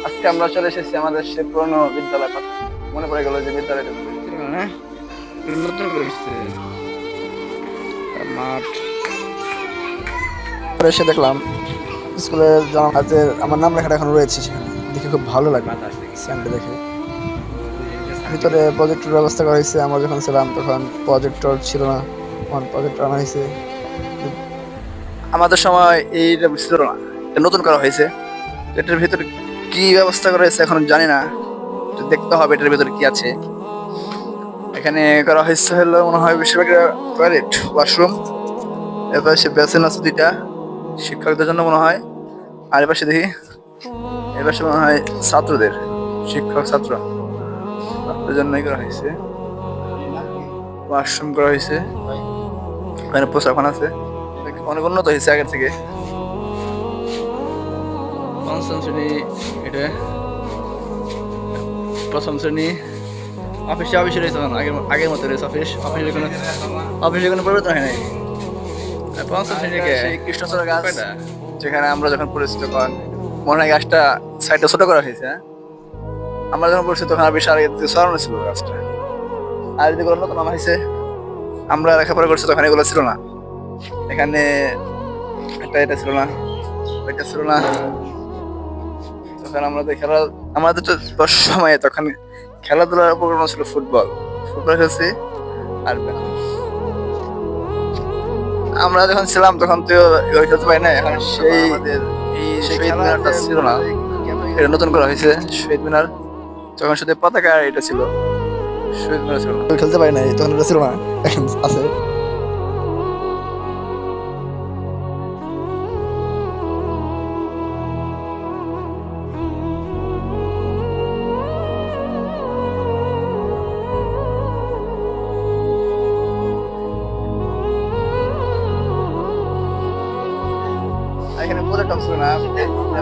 আজকে আমরা চলে এসেছি আমাদের সে পুরনো বিদ্যালয় পাশে। মনে পড়ে গেল যে বিদ্যালয়টা হ্যাঁ নতুন করে এসছে মাঠ। পরে এসে দেখলাম স্কুলের জানালাতে আমার নাম লেখাটা এখন রয়েছে সেখানে, দেখে খুব ভালো লাগে স্যান্ডে দেখে। ভিতরে প্রজেক্টর ব্যবস্থা করা হয়েছে। আমরা যখন ছিলাম তখন প্রজেক্টর ছিল না, এখন প্রজেক্টর আনা হয়েছে। আমাদের সময় এইটা ছিল না, এটা নতুন করা হয়েছে। এটার ভিতরে কি ব্যবস্থা করা হয়েছে এখন জানি না, তো দেখতে হবে এটার ভিতরে কি আছে। এখানে করা হয়েছে হলো মনে হয় বেশিরভাগ টয়লেট, ওয়াশরুম। এরপর সে বেসিন আছে দুইটা শিক্ষকদের জন্য মনে হয়। আর এপাশে দেখি, এপাশে মনে হয় ছাত্রদের, শিক্ষক ছাত্রদের জন্যই করা হয়েছে। ওয়াশরুম করা হয়েছে, এখানে প্রসাবখানা আছে, অনেক উন্নত হয়েছে আগের থেকে। পঞ্চম শ্রেণী, এটা প্রথম শ্রেণী। অফিসে রয়েছে আগের মতো রয়েছে। অফিসে কোনো পরিবর্তন হয় নাই। পঞ্চম শ্রেণীকে কৃষ্ণচূড়া গাছ, যেখানে আমরা যখন পড়েছি তখন মনে হয় গাছটা সাইডটা ছোট করা হয়েছে। আমরা যখন পড়ছি তখন আর বিশাল সরানো ছিল গাছটা, আর যেগুলো নতুন আনা হয়েছে। আমরা লেখাপড়া করছি তখন এগুলো ছিল না। এখানে এটা ছিল না, ওইটা ছিল না। তখন আমাদের আমাদের তো 10 সময়ে তখন খেলাধুলার উপকরণ ছিল ফুটবল খেলছি। আর আমরা যখন ছিলাম তখন তো ওই খেলতে পারি না। এখন সেই শহীদ মিনারটা ছিল না, এটা নতুন করা হয়েছে শহীদ মিনার। তখন শুধু পতাকা আর এটা ছিল, শহীদ মিনার ছিল না। খেলতে পারি না, তখন এটা ছিল না, এখন আছে। এখানে প্রজেক্টর ছিল না,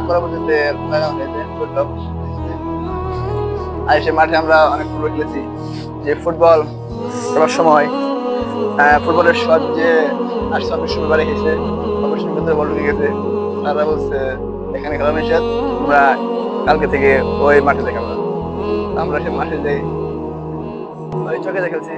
পরবর্তীতে লাগানো হয়েছে প্রজেক্টর। আর সে মাঠে আমরা অনেক ফুটবল খেলেছি। যে ফুটবল খেলার সময় ফুটবলের শট যে আসছে অনেক সময় বাড়ি গেছে, অবশ্যই ভিতরে বল ঢুকে গেছে। তারা বলছে এখানে খেলা নিষেধ, আমরা কালকে থেকে ওই মাঠে দেখাবো। আমরা সে মাঠে যাই, ওই চকে দেখেছি।